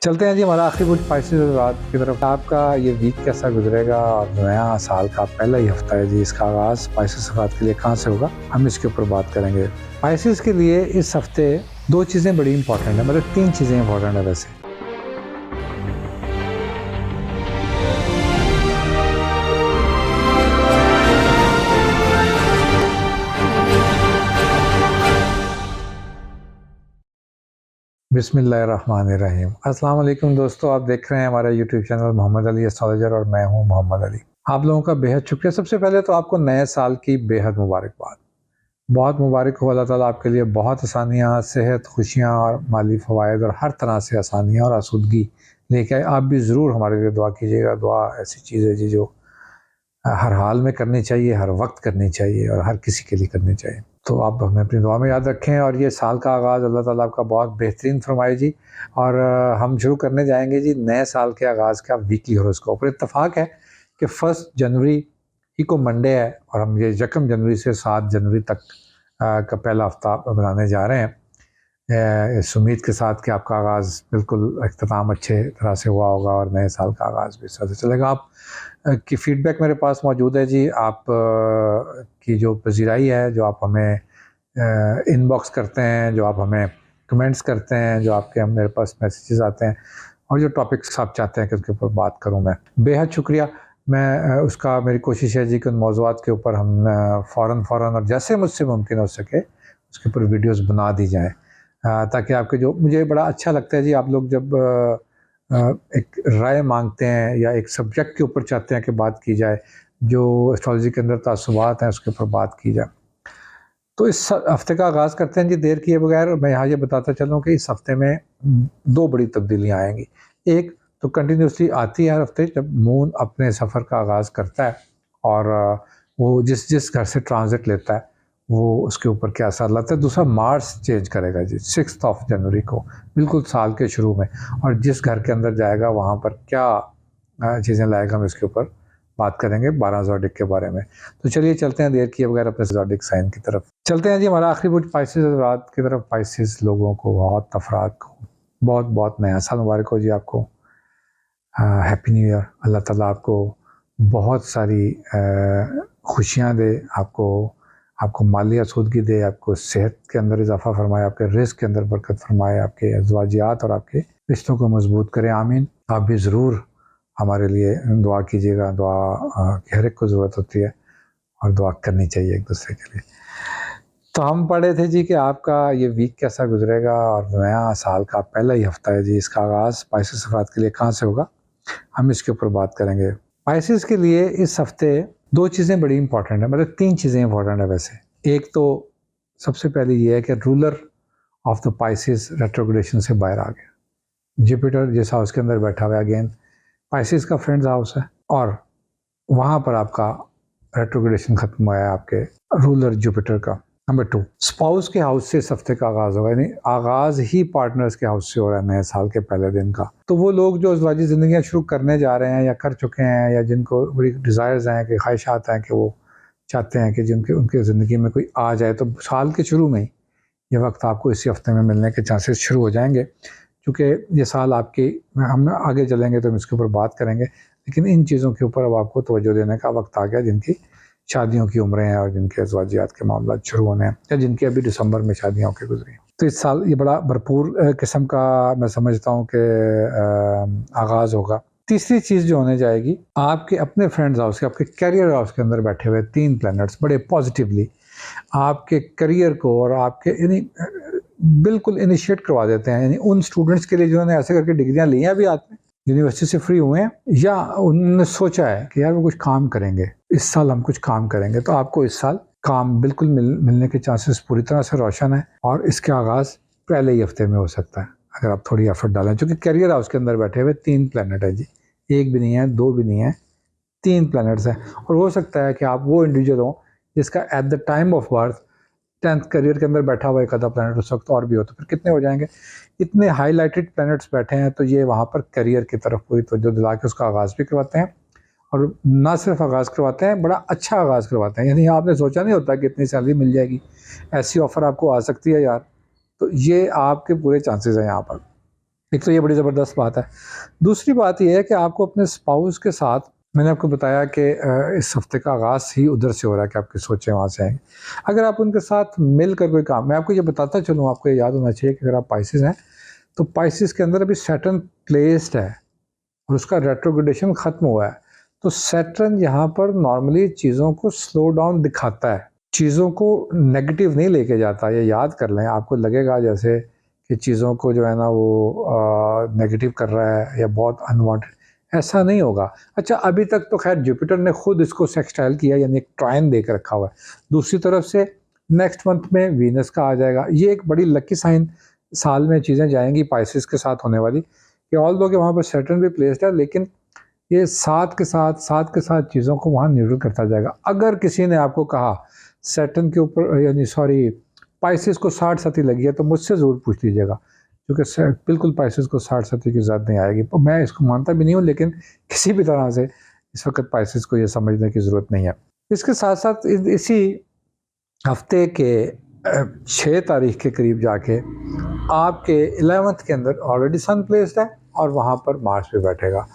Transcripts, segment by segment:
चलते हैं जी हमारा आखिरी कुछ स्पाइसेस रात की तरफ। आपका ये वीक कैसा गुजरेगा और नया साल का पहला ही हफ्ता है जी, इसका आगाज स्पाइसेस रात के लिए कहाँ से होगा, हम इसके ऊपर बात करेंगे। स्पाइसेस के लिए इस हफ्ते दो चीज़ें बड़ी इंपॉर्टेंट है, मतलब तीन चीज़ें इंपॉर्टेंट है वैसे। बिस्मिल्लाहिर्रहमानिर्रहीम। अस्सलाम वालेकुम दोस्तों, आप देख रहे हैं हमारा YouTube channel Mohammad Ali astrologer और मैं हूं मोहम्मद अली। आप लोगों का बेहद शुक्रिया। सबसे पहले तो आपको नए साल की बेहद मुबारकबाद। बहुत मुबारक हो, अल्लाह ताला आपके लिए बहुत आसानियाँ, सेहत, खुशियाँ और माली फ़वाइद और हर तरह से आसानियाँ और आसूदगी लेके आए। आप भी ज़रूर हमारे लिए दुआ कीजिएगा। दुआ ऐसी चीज़ है जी जो हर हाल में करनी चाहिए, हर वक्त करनी चाहिए और हर किसी के लिए करनी चाहिए। तो आप हमें अपनी दुआ में याद रखें और ये साल का आगाज़ अल्लाह ताला आपका बहुत बेहतरीन फरमाए जी। और हम शुरू करने जाएंगे जी नए साल के आगाज़ का वीकली हॉरोस्कोप। और इत्तेफाक है कि 1 जनवरी ही को मंडे है और हम ये 1 जनवरी से 7 जनवरी तक का पहला हफ्ता बनाने जा रहे हैं, इस उम्मीद के साथ कि आपका आगाज़ बिल्कुल अख्ताम अच्छे तरह से हुआ होगा और नए साल का आगाज़ भी इस तरह से चलेगा। आप की फ़ीडबैक मेरे पास मौजूद है जी। आप की जो पज़ीराई है, जो आप हमें इनबॉक्स करते हैं, जो आप हमें कमेंट्स करते हैं, जो आपके मेरे पास मैसेजेस आते हैं और जो टॉपिक्स आप चाहते हैं कि उसके ऊपर बात करूं, मैं बेहद शुक्रिया। मैं उसका मेरी कोशिश है जी कि उन मौज़ूआत के ऊपर हम फ़ौरन और जैसे मुझसे मुमकिन हो सके उसके ऊपर वीडियोस बना दी जाएँ, ताकि आपके जो मुझे बड़ा अच्छा लगता है जी, आप लोग जब एक राय मांगते हैं या एक सब्जेक्ट के ऊपर चाहते हैं कि बात की जाए, जो एस्ट्रोलॉजी के अंदर तासुबात हैं उसके ऊपर बात की जाए। तो इस हफ्ते का आगाज़ करते हैं जी देर किए बगैर। मैं यहाँ ये बताता चलूँ कि इस हफ्ते में 2 बड़ी तब्दीलियाँ आएँगी। एक तो कंटिन्यूसली आती है हर हफ्ते, जब मून अपने सफ़र का आगाज़ करता है और वो जिस घर से ट्रांज़िट लेता है वो उसके ऊपर क्या असर लाता है। दूसरा, मार्स चेंज करेगा जी 6 जनवरी को, बिल्कुल साल के शुरू में, और जिस घर के अंदर जाएगा वहाँ पर क्या चीज़ें लाएगा, हम इसके ऊपर बात करेंगे 12 ज़ोडिक के बारे में। तो चलिए चलते हैं देर किए बगैर अपने ज़ोडिक साइन की तरफ। चलते हैं जी हमारा आखिरी कुछ स्पाइसेस रात की तरफ। स्पाइसेस लोगों को, बहुत अफराद को बहुत बहुत नया साल मुबारक हो जी आपको। Happy new year. अल्लाह ताला आपको बहुत सारी खुशियाँ दे, आपको माली आसूदगी दे, आपको सेहत के अंदर इजाफा फरमाए, आपके रिस्क के अंदर बरकत फरमाए, आपके अज़वाजियात और आपके रिश्तों को मजबूत करे। आमीन। आप भी ज़रूर हमारे लिए दुआ कीजिएगा। दुआ की हर एक को ज़रूरत होती है और दुआ करनी चाहिए एक दूसरे के लिए। तो हम पढ़े थे जी कि आपका ये वीक कैसा गुजरेगा और नया साल का पहला ही हफ्ता है जी, इसका आगाज़ स्पाइसेस अफराद के लिए कहाँ से होगा, हम इसके ऊपर बात करेंगे। स्पाइसेस के लिए इस हफ्ते दो चीज़ें बड़ी इंपॉर्टेंट है, मतलब तीन चीज़ें इंपॉर्टेंट है वैसे। एक तो सबसे पहले ये है कि रूलर ऑफ द स्पाइसेस रेट्रोग्रेडेशन से बाहर आ गया। जुपिटर जिस हाउस के अंदर बैठा हुआ है, अगेन स्पाइसेस का फ्रेंड्स हाउस है, और वहाँ पर आपका रेट्रोग्रेडेशन खत्म हुआ है आपके रूलर जुपिटर का। नंबर 2, स्पाउस के हाउस से इस हफ्ते का आगाज़ होगा, यानी आगाज़ ही पार्टनर्स के हाउस से हो रहा है नए साल के पहले दिन का। तो वो लोग जो अज़वाजी ज़िंदगियाँ शुरू करने जा रहे हैं या कर चुके हैं, या जिनको बड़ी डिज़ायर्स हैं, कि ख्वाहिशात हैं कि वो चाहते हैं कि जिनके उनके ज़िंदगी में कोई आ जाए, तो साल के शुरू में ही ये वक्त आपको इसी हफ्ते में मिलने के चांसेस शुरू हो जाएंगे। क्योंकि ये साल आपकी, हम आगे चलेंगे तो हम इसके ऊपर बात करेंगे, लेकिन इन चीज़ों के ऊपर अब आपको तवज्जो देने का वक्त आ गया, जिनकी शादियों की उम्रें हैं और जिनके अज़वाजियात के मामला शुरू होने हैं, या जिनकी अभी दिसंबर में शादियाँ होकर गुजरी। तो इस साल ये बड़ा भरपूर किस्म का मैं समझता हूँ कि आगाज़ होगा। तीसरी चीज़ जो होने जाएगी, आपके अपने फ्रेंड्स हाउस के, आपके कैरियर हाउस के अंदर बैठे हुए 3 प्लैनेट्स बड़े पॉजिटिवली आपके करियर को और आपके यानी बिल्कुल इनिशिएट करवा देते हैं। यानी उन स्टूडेंट्स के लिए जिन्होंने ऐसे करके डिग्रियां ली हैं अभी हाथ में, यूनिवर्सिटी से फ्री हुए हैं, या उन्होंने सोचा है कि यार वो कुछ काम करेंगे, इस साल हम कुछ काम करेंगे, तो आपको इस साल काम बिल्कुल मिलने के चांसेस पूरी तरह से रोशन है। और इसके आगाज़ पहले ही हफ्ते में हो सकता है अगर आप थोड़ी एफर्ट डालें, क्योंकि करियर हाउस के अंदर बैठे हुए 3 प्लैनेट है जी। एक भी नहीं है, दो भी नहीं है, 3 प्लैनेट्स हैं। और हो सकता है कि आप वो इंडिविजुअल हो जिसका at the time of birth 10th career के अंदर बैठा हुआ एक आधा प्लैनेट उस वक्त और भी हो, तो फिर कितने हो जाएंगे। इतने हाईलाइटेड प्लैनेट्स बैठे हैं, तो ये वहाँ पर करियर की तरफ पूरी तवज्जो दिला के उसका आगाज़ भी करवाते हैं, और ना सिर्फ आगाज़ करवाते हैं, बड़ा अच्छा आगाज़ करवाते हैं। यानी आपने सोचा नहीं होता कि इतनी सैलरी मिल जाएगी, ऐसी ऑफ़र आपको आ सकती है यार, तो ये आपके पूरे चांसेस हैं यहाँ पर। एक तो ये बड़ी ज़बरदस्त बात है। दूसरी बात ये है कि आपको अपने स्पाउस के साथ, मैंने आपको बताया कि इस हफ़्ते का आगाज़ ही उधर से हो रहा है कि आपकी सोचें वहाँ से आएँगी। अगर आप उनके साथ मिलकर कोई काम, मैं आपको ये बताता चलूँ, आपको ये याद होना चाहिए कि अगर आप पाइसेस हैं, तो पाइसेस के अंदर अभी सैटर्न प्लेस्ड है और उसका रेट्रोग्रेडेशन ख़त्म हुआ है। तो सैटर्न यहाँ पर नॉर्मली चीज़ों को स्लो डाउन दिखाता है, चीज़ों को नेगेटिव नहीं लेके जाता। ये याद कर लें, आपको लगेगा जैसे कि चीज़ों को जो है ना वो नेगेटिव कर रहा है या बहुत अनवांटेड, ऐसा नहीं होगा। अच्छा, अभी तक तो खैर जुपिटर ने खुद इसको सेक्सटाइल किया, यानी एक ट्रायन दे के रखा हुआ है। दूसरी तरफ से नेक्स्ट मंथ में वीनस का आ जाएगा। ये एक बड़ी लकी साइन साल में चीज़ें जाएंगी पाइसेस के साथ होने वाली, कि ऑल दो कि वहाँ पर सैटर्न भी प्लेस्ड है, लेकिन ये साथ के साथ चीज़ों को वहाँ न्यूट्रल करता जाएगा। अगर किसी ने आपको कहा सैटर्न के ऊपर, यानी सॉरी, पाइसेस को 60-70 लगी है, तो मुझसे ज़रूर पूछ लीजिएगा, क्योंकि बिल्कुल पाइसेस को 60-70 की ज़रूरत नहीं आएगी। तो मैं इसको मानता भी नहीं हूँ, लेकिन किसी भी तरह से इस वक्त पाइसेस को ये समझने की ज़रूरत नहीं है। इसके साथ साथ इसी हफ्ते के 6 तारीख के करीब जाके आपके 11th के अंदर ऑलरेडी सन प्लेस्ड है और वहाँ पर मार्स भी बैठेगा।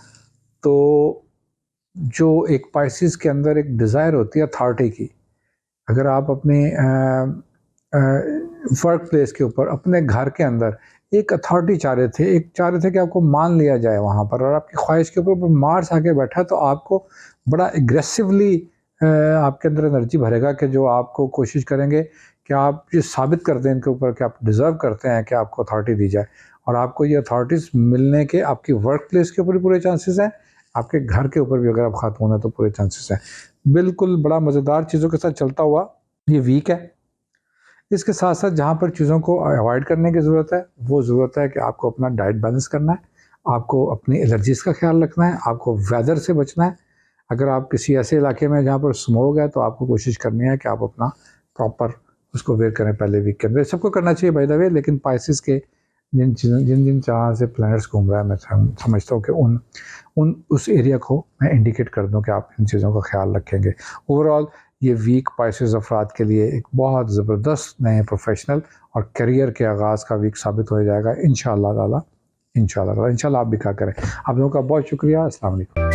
तो जो एक पाइसेस के अंदर एक डिज़ायर होती है अथॉरिटी की, अगर आप अपने वर्क प्लेस के ऊपर, अपने घर के अंदर एक अथॉरिटी चाह रहे थे कि आपको मान लिया जाए वहाँ पर, और आपकी ख्वाहिश के ऊपर मार्स आके बैठा, तो आपको बड़ा एग्रेसिवली आपके अंदर एनर्जी भरेगा कि जो आपको कोशिश करेंगे कि आप ये साबित कर दें इनके ऊपर कि आप डिज़र्व करते हैं कि आपको अथॉरिटी दी जाए। और आपको ये अथॉरिटीज़ मिलने के आपकी वर्क प्लेस के ऊपर भी पूरे चांसेस हैं, आपके घर के ऊपर भी अगर आप खातून हैं तो पूरे चांसेस हैं। बिल्कुल बड़ा मज़ेदार चीज़ों के साथ चलता हुआ ये वीक है। इसके साथ साथ जहाँ पर चीज़ों को अवॉइड करने की ज़रूरत है, वो ज़रूरत है कि आपको अपना डाइट बैलेंस करना है, आपको अपनी एलर्जीज़ का ख्याल रखना है, आपको वेदर से बचना है। अगर आप किसी ऐसे इलाके में जहाँ पर स्मोक है, तो आपको कोशिश करनी है कि आप अपना प्रॉपर उसको वेयर करें पहले वीक के अंदर। सबको करना चाहिए बाय द वे, लेकिन पाइसेस के जिन जहाँ से प्लैनेट्स घूम रहा है, मैं समझता हूँ कि उन उस एरिया को मैं इंडिकेट कर दूँ कि आप इन चीज़ों का ख्याल रखेंगे। ओवरऑल ये वीक पाइसेस अफराद के लिए एक बहुत ज़बरदस्त नए प्रोफेशनल और करियर के आगाज़ का वीक साबित हो जाएगा इंशाअल्लाह ताला। इंशाअल्लाह आप भी क्या करें। आप लोगों का बहुत शुक्रिया। अस्सलाम वालेकुम।